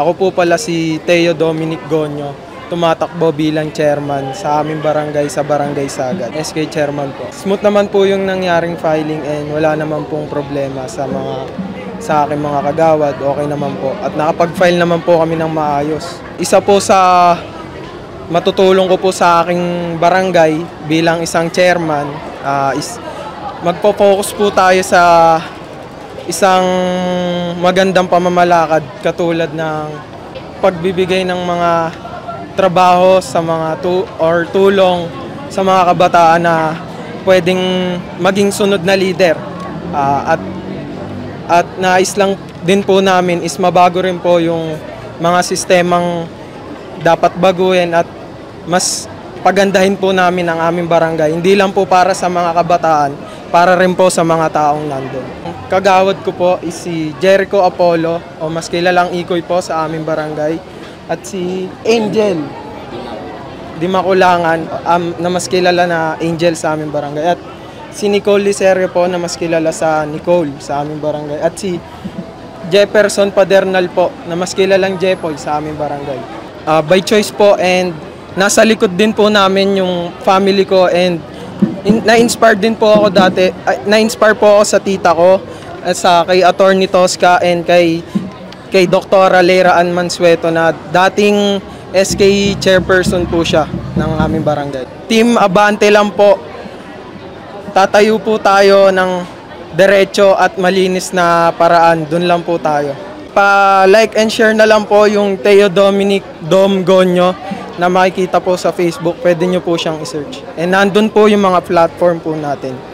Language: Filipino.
Ako po pala si Teo Dominic Gonyo, tumatakbo bilang chairman sa aming barangay sa Barangay Sagad. SK chairman po. Smooth naman po yung nangyaring filing and wala naman pong problema sa aking mga kagawad. Okay naman po. At nakapag-file naman po kami ng maayos. Isa po sa matutulong ko po sa aking barangay bilang isang chairman is magpo-focus po tayo sa isang magandang pamamalakad katulad ng pagbibigay ng mga trabaho sa mga tulong sa mga kabataan na pwedeng maging sunod na leader. At nais lang din po namin is mabago rin po yung mga sistemang dapat baguhin at mas pagandahin po namin ang aming barangay. Hindi lang po para sa mga kabataan, para rin po sa mga taong nandun. Kagawad ko po is si Jericho Apollo o mas kilalang Ikoy po sa aming barangay at si Angel Dimakulangan na mas kilala na Angel sa aming barangay at si Nicole Licerio po na mas kilala sa Nicole sa aming barangay at si Jefferson Padernal po na mas kilalang Jepoy sa aming barangay. By choice po and nasa likod din po namin yung family ko and na-inspire din po ako dati. Na-inspire po ako sa tita ko, kay Attorney Tosca and kay Dr. Lera Ann Mansueto na dating SK chairperson po siya ng aming barangay. Team Abante lang po. Tatayo po tayo ng diretso at malinis na paraan. Doon lang po tayo. Pa-like and share na lang po yung Teo Dominic Dom Gonyo na makikita po sa Facebook. Pwede nyo po siyang i-search. And nandun po yung mga platform po natin.